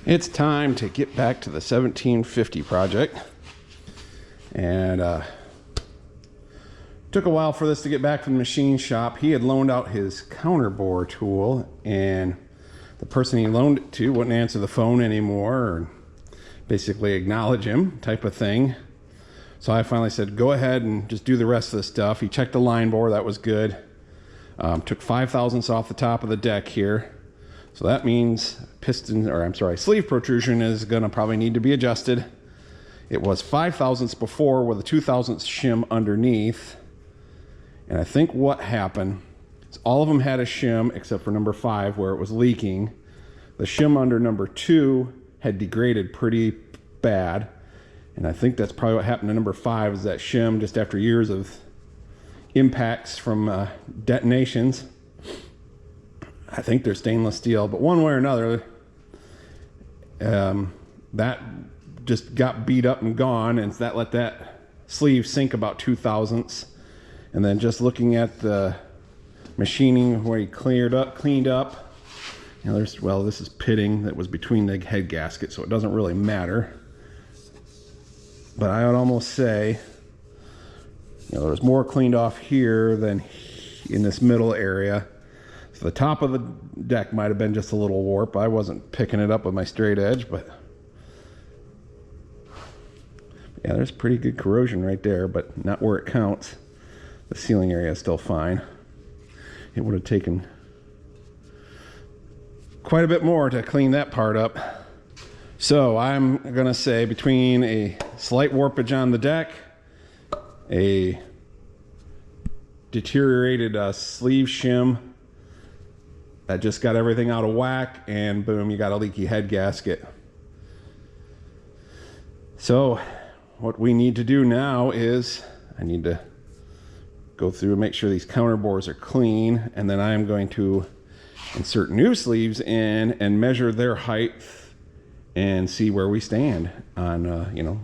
It's time to get back to the 1750 project, and took a while for this to get back from the machine shop. He had loaned out his counterbore tool, and the person he loaned it to wouldn't answer the phone anymore, or basically acknowledge him type of thing. So I finally said, go ahead and just do the rest of the stuff. He checked the line bore, that was good. Took 5/1000ths off the top of the deck here. So that means sleeve protrusion is gonna probably need to be adjusted. It was 5/1000ths before with a 2/1000ths shim underneath. And I think what happened is all of them had a shim except for number 5 where it was leaking. The shim under number 2 had degraded pretty bad. And I think that's probably what happened to number 5, is that shim, just after years of impacts from detonations, I think they're stainless steel, but one way or another, that just got beat up and gone, and that let that sleeve sink about 2/1000ths. And then just looking at the machining where he cleaned up, you know, this is pitting that was between the head gasket, so it doesn't really matter. But I would almost say, you know, there's more cleaned off here than in this middle area. So the top of the deck might have been just a little warp. I wasn't picking it up with my straight edge, but yeah, there's pretty good corrosion right there, but not where it counts. The sealing area is still fine. It would have taken quite a bit more to clean that part up. So I'm gonna say between a slight warpage on the deck, a deteriorated sleeve shim that just got everything out of whack, and boom, you got a leaky head gasket. So what we need to do now is I need to go through and make sure these counterbores are clean, and then I'm going to insert new sleeves in and measure their height and see where we stand on, you know,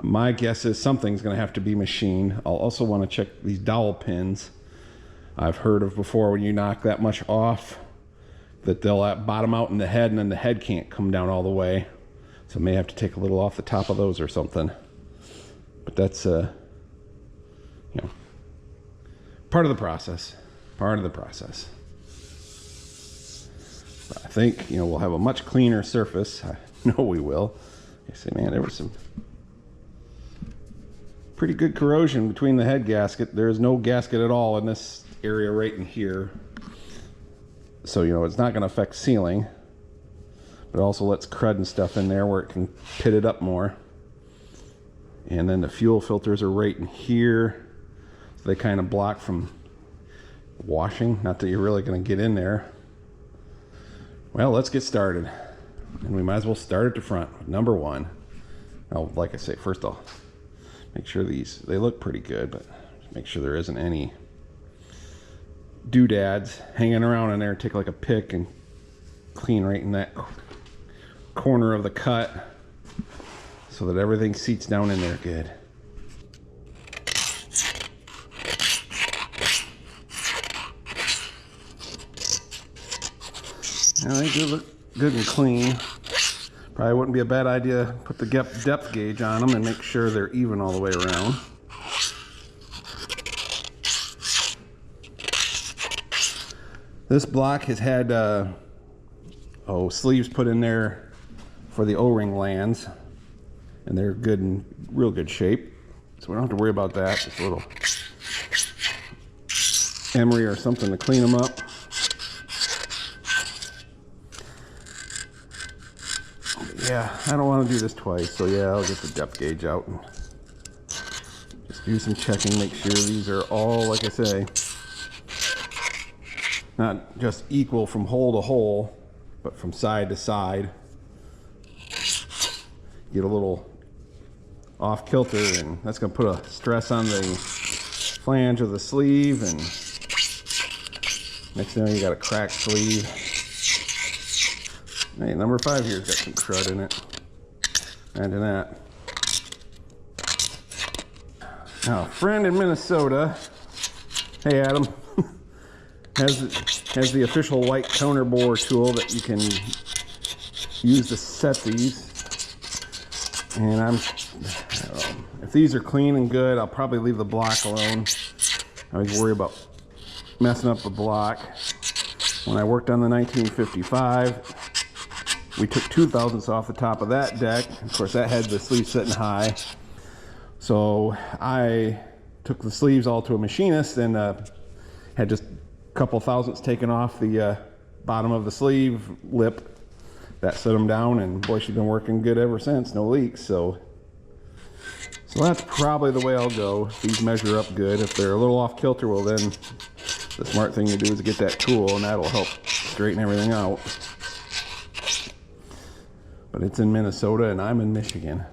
my guess is something's going to have to be machined. I'll also want to check these dowel pins. I've heard of before, when you knock that much off, that they'll bottom out in the head, and then the head can't come down all the way. So may have to take a little off the top of those or something. But that's, you know, part of the process. Part of the process. But I think, you know, we'll have a much cleaner surface. I know we will. I say, man, there was some pretty good corrosion between the head gasket. There's no gasket at all in this area right in here. So, you know, it's not going to affect sealing, but it also lets crud and stuff in there where it can pit it up more. And then the fuel filters are right in here, so they kind of block from washing. Not that you're really going to get in there. Well, let's get started, and we might as well start at the front with number 1. Now, like I say, first I'll make sure they look pretty good, but just make sure there isn't any doodads hanging around in there. Take like a pick and clean right in that corner of the cut so that everything seats down in there good. Now they do look good and clean. Probably wouldn't be a bad idea to put the depth gauge on them and make sure they're even all the way around. This block has had sleeves put in there for the O-ring lands, and they're good and real good shape, so we don't have to worry about that. Just a little emery or something to clean them up. Yeah, I don't want to do this twice, so yeah, I'll get the depth gauge out and just do some checking, make sure these are all, like I say, not just equal from hole to hole, but from side to side. Get a little off kilter, and that's going to put a stress on the flange of the sleeve, and next thing you got a cracked sleeve. Hey, number 5 here's got some crud in it. Imagine that. Now, a friend in Minnesota, hey Adam, has the official white counterbore tool that you can use to set these. And if these are clean and good, I'll probably leave the block alone. I always worry about messing up the block. When I worked on the 1955, we took 2 thousandths off the top of that deck. Of course, that had the sleeve sitting high. So I took the sleeves all to a machinist and had just a couple thousandths taken off the bottom of the sleeve lip. That set them down, and boy, she's been working good ever since. No leaks. So that's probably the way I'll go. If these measure up good. If they're a little off kilter, well then the smart thing to do is get that tool, and that'll help straighten everything out. But it's in Minnesota and I'm in Michigan.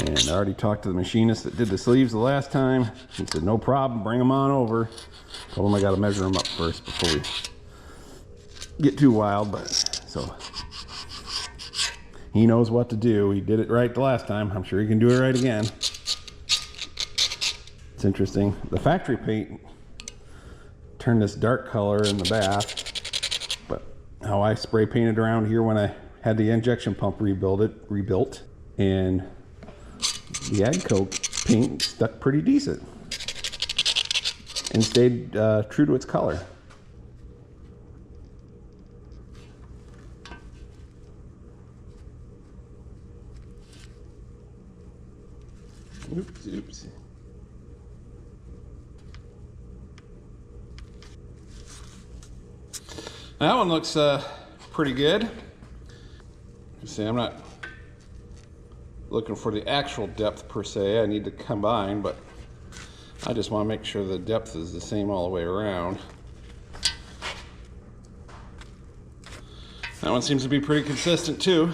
And I already talked to the machinist that did the sleeves the last time. He said, no problem, bring them on over. Told him I got to measure them up first before we get too wild, but so he knows what to do. He did it right the last time. I'm sure he can do it right again. It's interesting. The factory paint turned this dark color in the bath, but how I spray painted around here when I had the injection pump rebuilt, and the AGCO paint stuck pretty decent and stayed true to its color. Oops. That one looks pretty good. You see, I'm not looking for the actual depth per se. I need to combine, but I just want to make sure the depth is the same all the way around. That one seems to be pretty consistent too.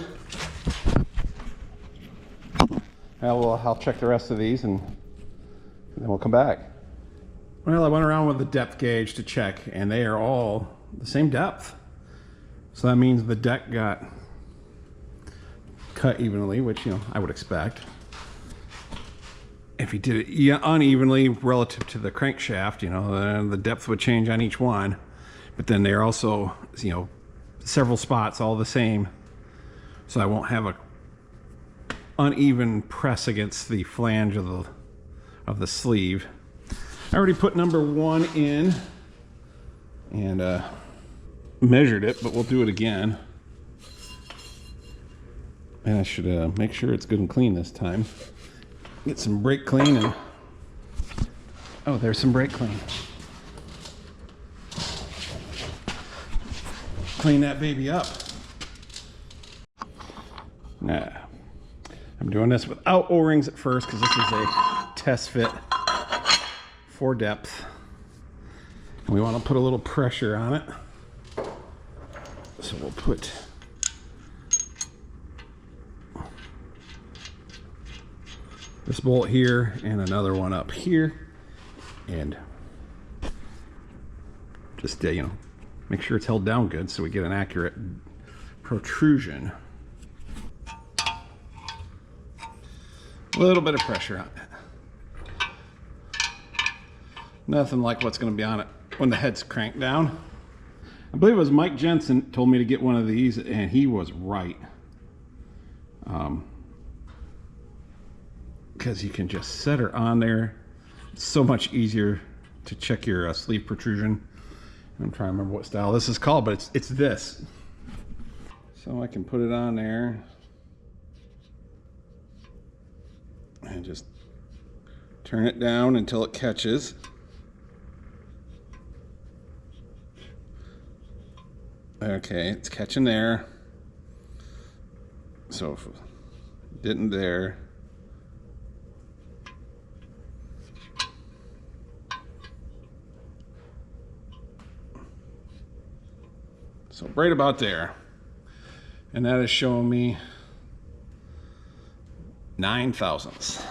I'll check the rest of these and then we'll come back. Well, I went around with the depth gauge to check, and they are all the same depth. So that means the deck got cut evenly, which, you know, I would expect. If you did it unevenly relative to the crankshaft, you know, then the depth would change on each one. But then they're also, you know, several spots all the same. So I won't have a uneven press against the flange of the sleeve. I already put number 1 in and measured it, but we'll do it again. And I should make sure it's good and clean this time. Get some brake clean and oh, there's some brake clean. Clean that baby up. Nah, I'm doing this without O-rings at first because this is a test fit for depth. And we want to put a little pressure on it. So we'll put this bolt here and another one up here, and just you know, make sure it's held down good so we get an accurate protrusion. A little bit of pressure on it. Nothing like what's going to be on it when the head's cranked down. I believe it was Mike Jensen told me to get one of these, and he was right. Because you can just set her on there. It's so much easier to check your sleeve protrusion. I'm trying to remember what style this is called, but it's this. So I can put it on there and just turn it down until it catches. Okay, it's catching there. So if it didn't there, so right about there, and that is showing me 9 thousandths.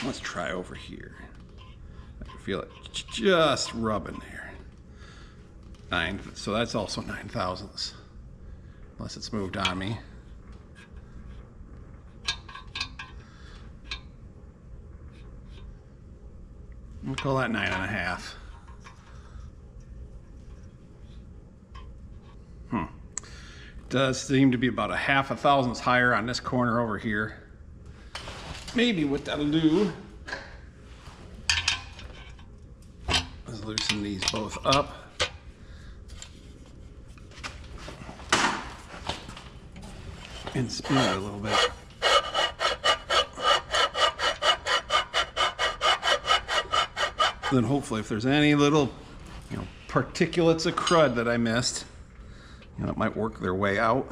Let's try over here. I can feel it just rubbing there. 9, so that's also 9 thousandths, unless it's moved on me. We'll call that 9.5. Does seem to be about a half a thousandths higher on this corner over here. Maybe what that'll do is loosen these both up. And spin it a little bit. Then hopefully if there's any little, particulates of crud that I missed, it might work their way out.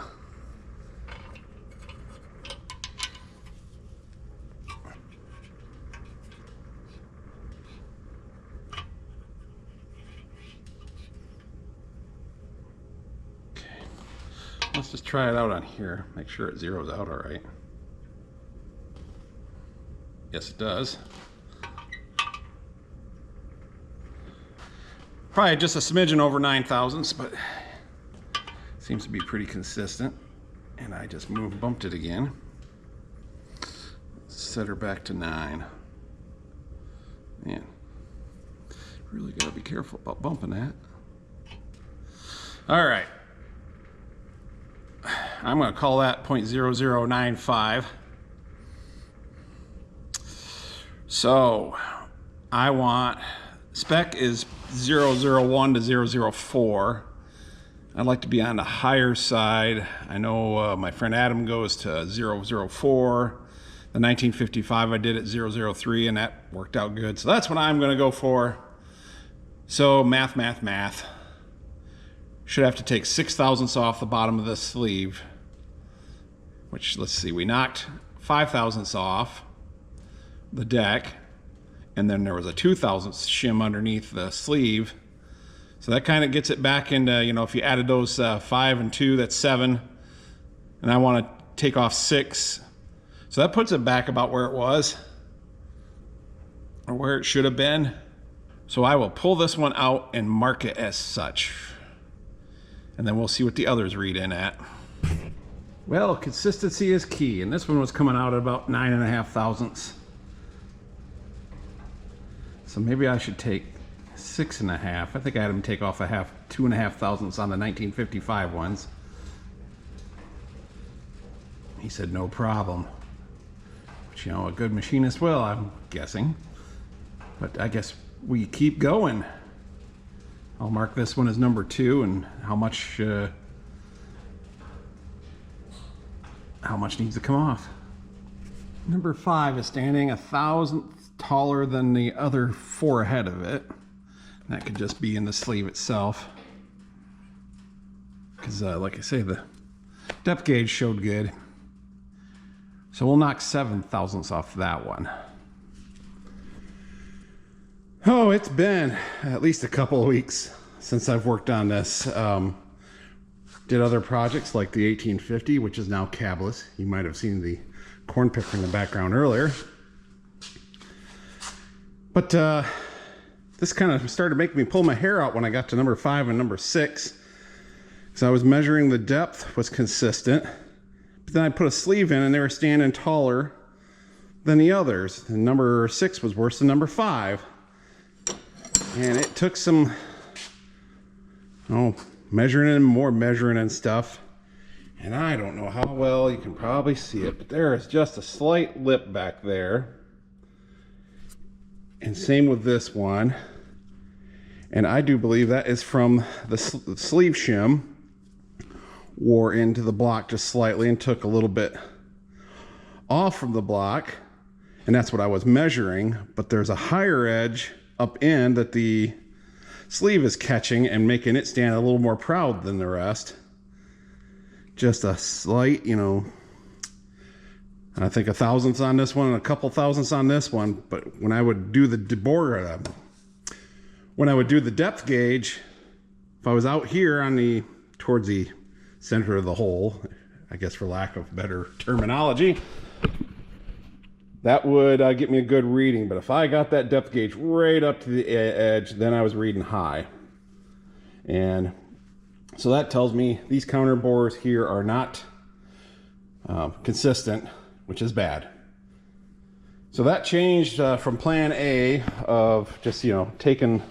Okay, let's just try it out on here. Make sure it zeroes out all right. Yes, it does. Probably just a smidgen over 9 thousandths, but seems to be pretty consistent. And I just bumped it again. Set her back to 9. Man, really gotta be careful about bumping that. All right, I'm gonna call that 0.0095. So I want, spec is 001 to 004. I'd like to be on the higher side. I know my friend Adam goes to 004. The 1955 I did at 003 and that worked out good. So that's what I'm gonna go for. So math. Should have to take 6 thousandths off the bottom of this sleeve, which, let's see, we knocked 5 thousandths off the deck, and then there was a 2 thousandths shim underneath the sleeve. So that kind of gets it back into, if you added those 5 and 2, that's 7. And I want to take off 6. So that puts it back about where it was, or where it should have been. So I will pull this one out and mark it as such. And then we'll see what the others read in at. Well, consistency is key. And this one was coming out at about 9.5 thousandths. So maybe I should take 6.5. I think I had him take off 2.5 thousandths on the 1955 ones. He said no problem, which a good machinist will, I'm guessing. But I guess we keep going. I'll mark this one as number 2, and how much needs to come off. Number 5 is standing 1/1000th taller than the other 4 ahead of it. That could just be in the sleeve itself, because like I say, the depth gauge showed good. So we'll knock 7 thousandths off that one. Oh, it's been at least a couple of weeks since I've worked on this. Did other projects like the 1850, which is now cabless. You might have seen the corn picker in the background earlier. But this kind of started making me pull my hair out when I got to number 5 and number 6. So I was measuring the depth was consistent, but then I put a sleeve in and they were standing taller than the others. And number 6 was worse than number 5. And it took some measuring and stuff. And I don't know how well you can probably see it, but there is just a slight lip back there. And same with this one. And I do believe that is from the sleeve shim. Wore into the block just slightly and took a little bit off from the block. And that's what I was measuring. But there's a higher edge up in that the sleeve is catching and making it stand a little more proud than the rest. Just a slight, I think 1 thousandths on this one and a couple thousandths on this one. But when I would do the depth gauge, if I was out here on towards the center of the hole, I guess for lack of better terminology, that would get me a good reading. But if I got that depth gauge right up to the edge, then I was reading high. And so that tells me these counterbores here are not consistent, which is bad. So that changed from plan A of just, taking,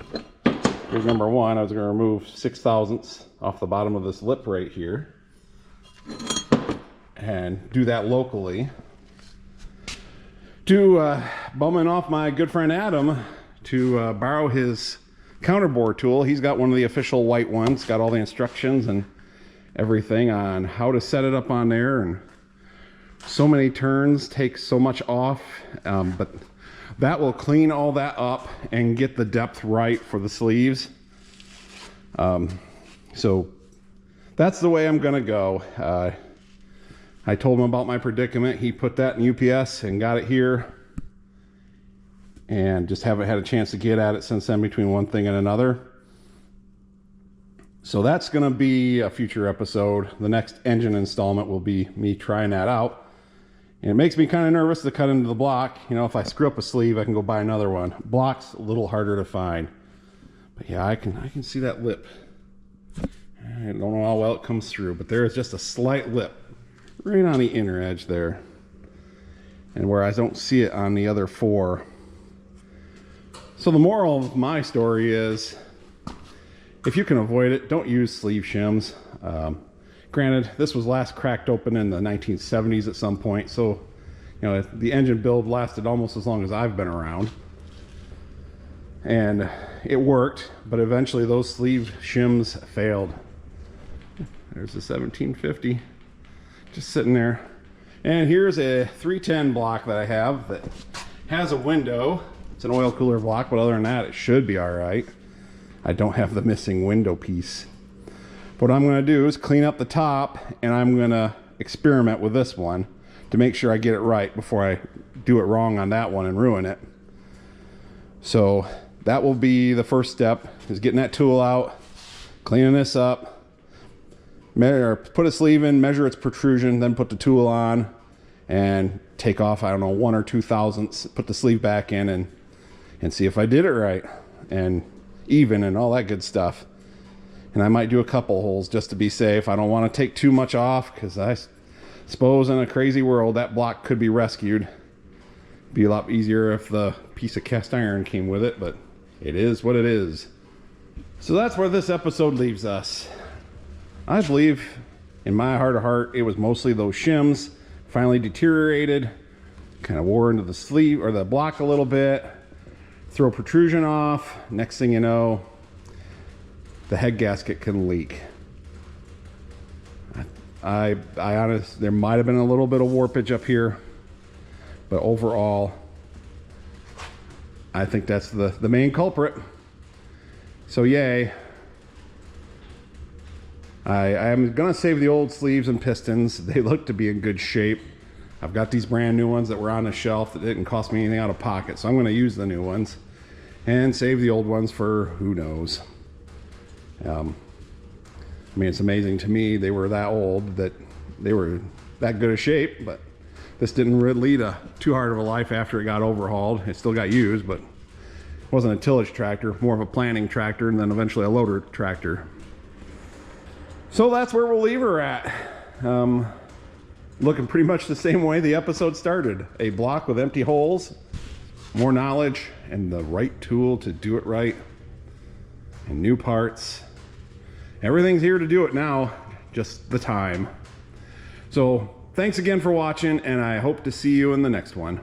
here's number 1, I was going to remove 6 thousandths off the bottom of this lip right here. and do that locally. To bumming off my good friend Adam to borrow his counterbore tool. He's got one of the official white ones, got all the instructions and everything on how to set it up on there, and so many turns, takes so much off, but that will clean all that up and get the depth right for the sleeves. So that's the way I'm gonna go. I told him about my predicament. He put that in UPS and got it here, and just haven't had a chance to get at it since then between one thing and another. So that's gonna be a future episode. The next engine installment will be me trying that out. And it makes me kind of nervous to cut into the block. You know, if I screw up a sleeve, I can go buy another one. Block's a little harder to find. But yeah, I can see that lip. I don't know how well it comes through, but there is just a slight lip right on the inner edge there. And where I don't see it on the other four. So the moral of my story is, if you can avoid it, don't use sleeve shims. Granted, this was last cracked open in the 1970s at some point, so you know, the engine build lasted almost as long as I've been around. And it worked, but eventually those sleeve shims failed. There's a 1750 just sitting there. And here's a 310 block that I have that has a window. It's an oil cooler block, but other than that, it should be all right. I don't have the missing window piece. What I'm gonna do is clean up the top, and I'm gonna experiment with this one to make sure I get it right before I do it wrong on that one and ruin it. So that will be the first step, is getting that tool out, cleaning this up, put a sleeve in, measure its protrusion, then put the tool on and take off, I don't know, 1 or 2 thousandths, put the sleeve back in and see if I did it right and even and all that good stuff. And I might do a couple holes just to be safe. I don't want to take too much off, because I suppose in a crazy world that block could be rescued. Be a lot easier if the piece of cast iron came with it, but it is what it is. So that's where this episode leaves us. I believe in my heart of heart it was mostly those shims finally deteriorated, kind of wore into the sleeve or the block a little bit, throw protrusion off, next thing you know, the head gasket can leak. I honestly, there might have been a little bit of warpage up here, but overall, I think that's the main culprit. So yay. I am gonna save the old sleeves and pistons. They look to be in good shape. I've got these brand new ones that were on the shelf that didn't cost me anything out of pocket, so I'm gonna use the new ones and save the old ones for who knows. I mean, it's amazing to me they were that old, that they were that good of shape, but this didn't really lead too hard of a life after it got overhauled. It still got used, but it wasn't a tillage tractor, more of a planting tractor, and then eventually a loader tractor. So that's where we'll leave her at. Looking pretty much the same way the episode started. A block with empty holes, more knowledge, and the right tool to do it right, and new parts. Everything's here to do it now, just the time. So thanks again for watching, and I hope to see you in the next one.